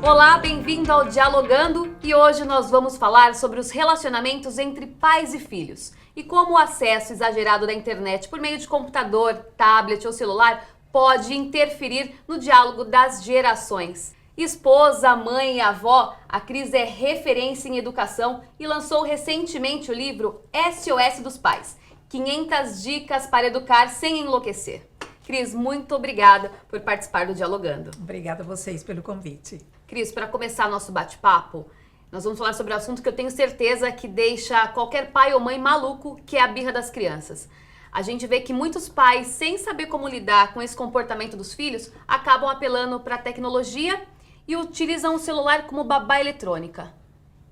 Olá, bem-vindo ao Dialogando e hoje nós vamos falar sobre os relacionamentos entre pais e filhos e como o acesso exagerado da internet por meio de computador, tablet ou celular pode interferir no diálogo das gerações. Esposa, mãe e avó, a Cris é referência em educação e lançou recentemente o livro SOS dos Pais, 500 dicas para educar sem enlouquecer. Cris, muito obrigada por participar do Dialogando. Obrigada a vocês pelo convite. Cris, para começar nosso bate-papo, nós vamos falar sobre um assunto que eu tenho certeza que deixa qualquer pai ou mãe maluco, que é a birra das crianças. A gente vê que muitos pais, sem saber como lidar com esse comportamento dos filhos, acabam apelando para a tecnologia e utilizam o celular como babá eletrônica.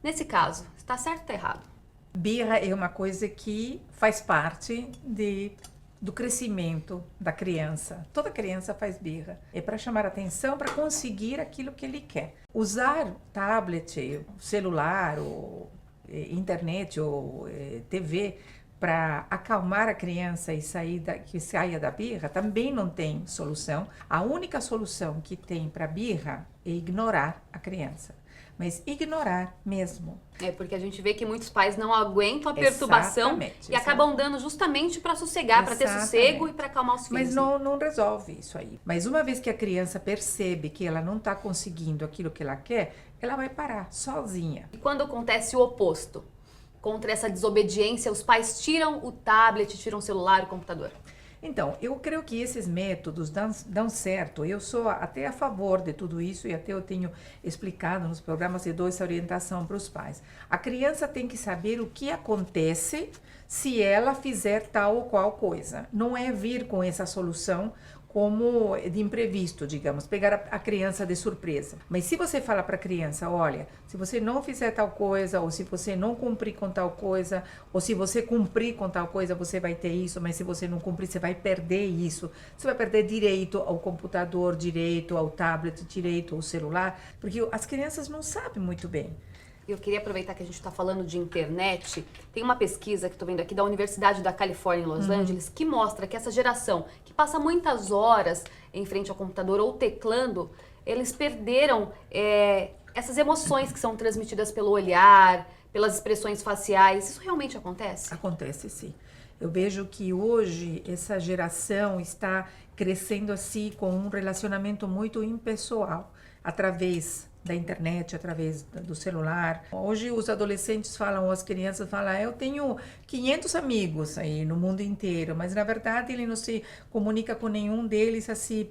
Nesse caso, está certo ou está errado? Birra é uma coisa que faz parte do crescimento da criança. Toda criança faz birra. É para chamar atenção, para conseguir aquilo que ele quer. Usar tablet, celular, ou internet ou TV para acalmar a criança e que saia da birra também não tem solução. A única solução que tem para birra é ignorar a criança. Mas ignorar mesmo. É, porque a gente vê que muitos pais não aguentam a perturbação e acabam dando justamente para sossegar, para ter sossego e para acalmar os filhos. Mas não resolve isso aí. Mas uma vez que a criança percebe que ela não está conseguindo aquilo que ela quer, ela vai parar sozinha. E quando acontece o oposto? Contra essa desobediência, os pais tiram o tablet, tiram o celular, o computador. Então, eu creio que esses métodos dão certo. Eu sou até a favor de tudo isso e até eu tenho explicado nos programas e dou essa orientação para os pais. A criança tem que saber o que acontece se ela fizer tal ou qual coisa. Não é vir com essa solução como de imprevisto, digamos, pegar a criança de surpresa. Mas se você fala para a criança, olha, se você não fizer tal coisa, ou se você não cumprir com tal coisa, ou se você cumprir com tal coisa, você vai ter isso, mas se você não cumprir, você vai perder isso. Você vai perder direito ao computador, direito ao tablet, direito ao celular, porque as crianças não sabem muito bem. Eu queria aproveitar que a gente está falando de internet. Tem uma pesquisa que estou vendo aqui da Universidade da Califórnia em Los Angeles que mostra que essa geração que passa muitas horas em frente ao computador ou teclando, eles perderam essas emoções que são transmitidas pelo olhar, pelas expressões faciais. Isso realmente acontece? Acontece, sim. Eu vejo que hoje essa geração está crescendo assim com um relacionamento muito impessoal, através da internet, através do celular. Hoje os adolescentes falam, as crianças falam, eu tenho 500 amigos aí no mundo inteiro, mas na verdade ele não se comunica com nenhum deles assim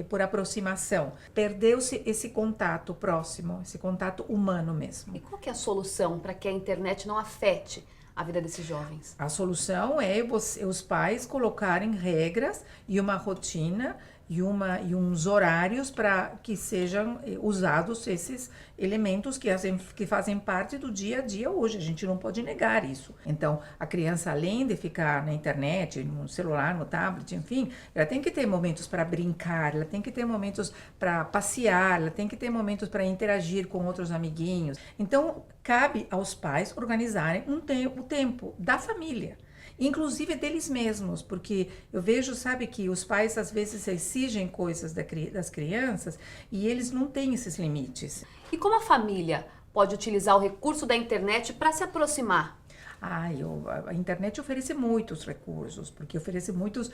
por aproximação. Perdeu-se esse contato próximo, esse contato humano mesmo. E qual que é a solução para que a internet não afete a vida desses jovens? A solução é os pais colocarem regras e uma rotina e uns horários para que sejam usados esses elementos que fazem parte do dia a dia hoje. A gente não pode negar isso. Então, a criança, além de ficar na internet, no celular, no tablet, enfim, ela tem que ter momentos para brincar, ela tem que ter momentos para passear, ela tem que ter momentos para interagir com outros amiguinhos. Então, cabe aos pais organizarem o tempo da família. Inclusive deles mesmos, porque eu vejo, sabe, que os pais às vezes exigem coisas das crianças e eles não têm esses limites. E como a família pode utilizar o recurso da internet para se aproximar? A internet oferece muitos recursos, porque oferece muitos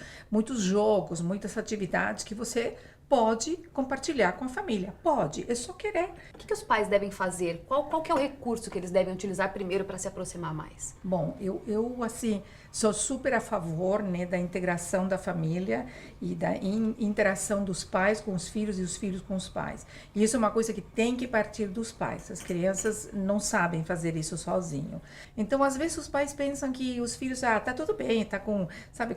jogos, muitas atividades que você pode compartilhar com a família. Pode, é só querer. O que os pais devem fazer? Qual que é o recurso que eles devem utilizar primeiro para se aproximar mais? Bom, eu assim, sou super a favor, né, da integração da família e da interação dos pais com os filhos e os filhos com os pais. E isso é uma coisa que tem que partir dos pais. As crianças não sabem fazer isso sozinho. Então, às vezes, os pais pensam que os filhos, tá tudo bem, tá com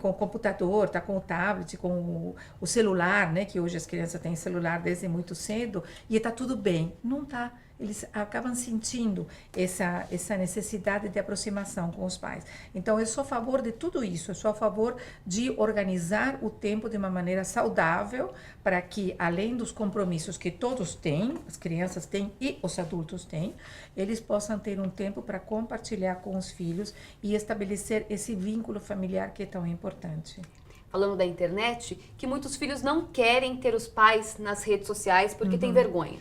o computador, tá com o tablet, com o celular, né, que hoje as crianças têm celular desde muito cedo, e tá tudo bem. Não tá. Eles acabam sentindo essa necessidade de aproximação com os pais. Então, eu sou a favor de tudo isso. Eu sou a favor de organizar o tempo de uma maneira saudável para que, além dos compromissos que todos têm, as crianças têm e os adultos têm, eles possam ter um tempo para compartilhar com os filhos e estabelecer esse vínculo familiar que é tão importante. falando da internet, que muitos filhos não querem ter os pais nas redes sociais porque tem vergonha.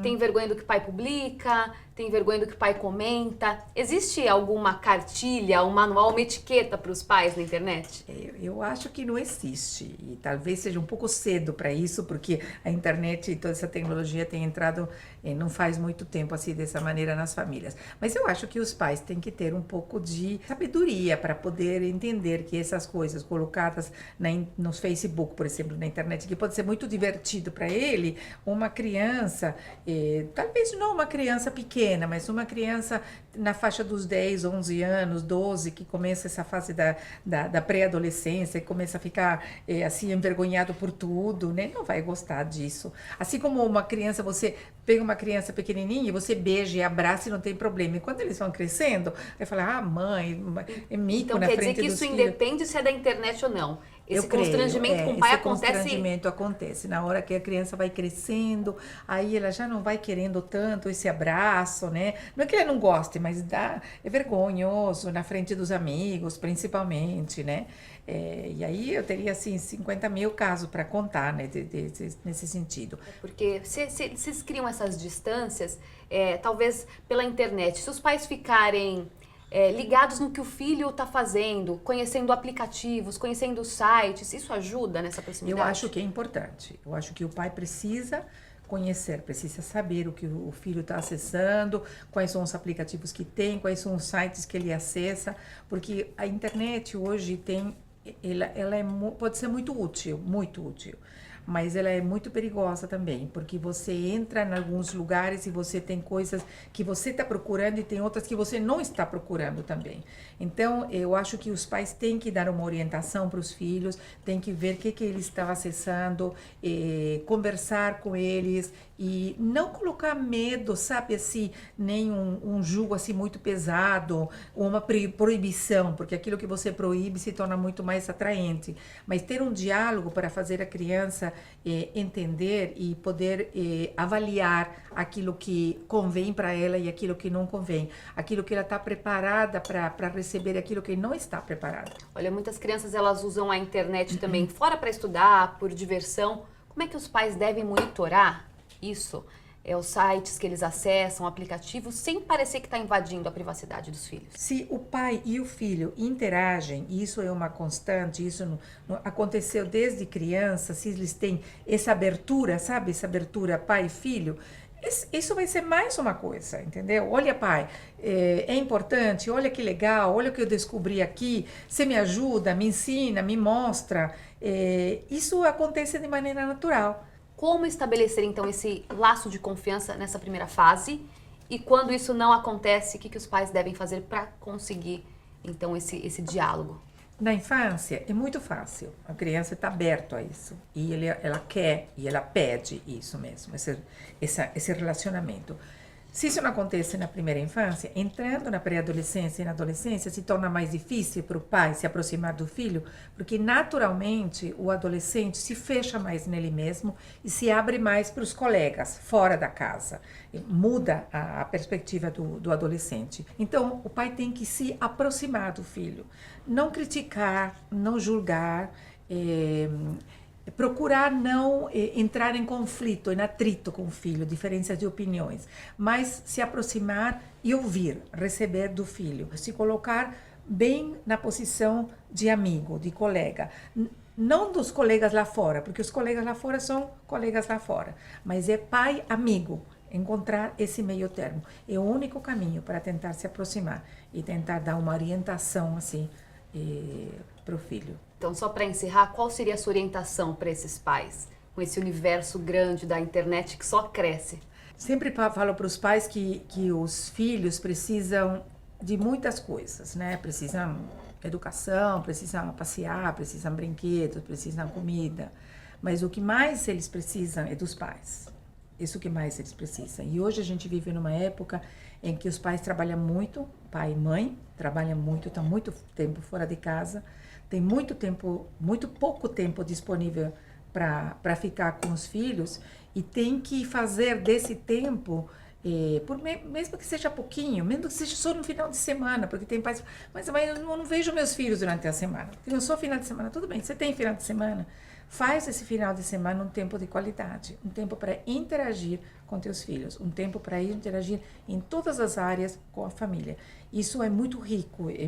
Tem vergonha do que o pai publica, tem vergonha do que o pai comenta. Existe alguma cartilha, um manual, uma etiqueta para os pais na internet? Eu acho que não existe, e talvez seja um pouco cedo para isso, porque a internet e toda essa tecnologia tem entrado não faz muito tempo assim dessa maneira nas famílias. Mas eu acho que os pais têm que ter um pouco de sabedoria para poder entender que essas coisas colocadas no Facebook, por exemplo, na internet, que pode ser muito divertido para ele, uma criança, talvez não uma criança pequena, mas uma criança na faixa dos 10, 11 anos, 12, que começa essa fase da pré-adolescência e começa a ficar assim envergonhado por tudo, né? Não vai gostar disso. Assim como uma criança, você pega uma criança pequenininha e você beija e abraça e não tem problema. E quando eles vão crescendo, vai falar, mãe, é mico então, na frente dos filhos. Então quer dizer que isso independe se é da internet ou não. Esse Eu creio, constrangimento com o pai esse acontece... constrangimento acontece na hora que a criança vai crescendo, aí ela já não vai querendo tanto esse abraço, né? Não é que ela não goste, mas é vergonhoso na frente dos amigos, principalmente, né? E aí eu teria, assim, 50 mil casos para contar, né, nesse sentido. Porque se eles criam essas distâncias, talvez pela internet, se os pais ficarem... ligados no que o filho está fazendo, conhecendo aplicativos, conhecendo sites, isso ajuda nessa proximidade? Eu acho que é importante. Eu acho que o pai precisa conhecer, precisa saber o que o filho está acessando, quais são os aplicativos que tem, quais são os sites que ele acessa, porque a internet hoje pode ser muito útil, mas ela é muito perigosa também, porque você entra em alguns lugares e você tem coisas que você está procurando e tem outras que você não está procurando também. Então, eu acho que os pais têm que dar uma orientação para os filhos, têm que ver o que eles estão acessando, conversar com eles e não colocar medo, sabe, assim, nem um julgo assim muito pesado, ou uma proibição, porque aquilo que você proíbe se torna muito mais atraente. Mas ter um diálogo para fazer a criança entender e poder avaliar aquilo que convém para ela e aquilo que não convém, aquilo que ela está preparada para receber e aquilo que não está preparada. Olha, muitas crianças elas usam a internet também fora para estudar, por diversão. Como é que os pais devem monitorar isso? Os sites que eles acessam, aplicativos, sem parecer que está invadindo a privacidade dos filhos. Se o pai e o filho interagem, isso é uma constante, isso não aconteceu desde criança, se eles têm essa abertura, sabe? Essa abertura pai e filho, isso vai ser mais uma coisa, entendeu? Olha, pai, é importante, olha que legal, olha o que eu descobri aqui, você me ajuda, me ensina, me mostra. Isso acontece de maneira natural. Como estabelecer, então, esse laço de confiança nessa primeira fase? E quando isso não acontece, o que os pais devem fazer para conseguir, então, esse diálogo? Na infância, é muito fácil. A criança está aberta a isso. E ela quer e ela pede isso mesmo, esse relacionamento. Se isso não acontece na primeira infância, entrando na pré-adolescência e na adolescência, se torna mais difícil para o pai se aproximar do filho, porque naturalmente o adolescente se fecha mais nele mesmo e se abre mais para os colegas fora da casa. Muda a perspectiva do adolescente. Então, o pai tem que se aproximar do filho, não criticar, não julgar, procurar não entrar em conflito, em atrito com o filho, diferenças de opiniões, mas se aproximar e ouvir, receber do filho, se colocar bem na posição de amigo, de colega. Não dos colegas lá fora, porque os colegas lá fora são colegas lá fora, mas é pai-amigo. Encontrar esse meio termo é o único caminho para tentar se aproximar e tentar dar uma orientação assim para o filho. Então, só para encerrar, qual seria a sua orientação para esses pais, com esse universo grande da internet que só cresce? Sempre falo para os pais que os filhos precisam de muitas coisas, né? Precisam educação, precisam passear, precisam brinquedos, precisam comida. Mas o que mais eles precisam é dos pais. Isso que mais eles precisam. E hoje a gente vive numa época em que os pais trabalham muito, pai e mãe trabalham muito, estão muito tempo fora de casa, tem muito pouco tempo disponível para ficar com os filhos e tem que fazer desse tempo mesmo que seja pouquinho, mesmo que seja só no final de semana, porque tem pais, mas mãe, eu não vejo meus filhos durante a semana, eu só final de semana, tudo bem, você tem final de semana, faz esse final de semana um tempo de qualidade, um tempo para interagir com teus filhos, um tempo para interagir em todas as áreas com a família. Isso é muito rico, é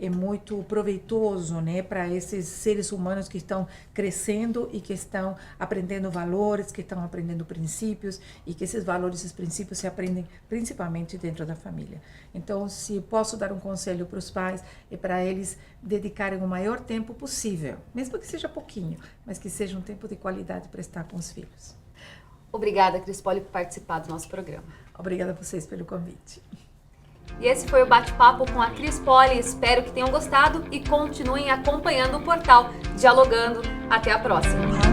muito proveitoso, né, para esses seres humanos que estão crescendo e que estão aprendendo valores, que estão aprendendo princípios e que esses valores e esses princípios se aprendem principalmente dentro da família. Então, se posso dar um conselho para os pais, é para eles dedicarem o maior tempo possível, mesmo que seja pouquinho, mas que seja um tempo de qualidade para estar com os filhos. Obrigada, Cris Poli, por participar do nosso programa. Obrigada a vocês pelo convite. E esse foi o bate-papo com a Cris Poli. Espero que tenham gostado e continuem acompanhando o portal Dialogando. Até a próxima!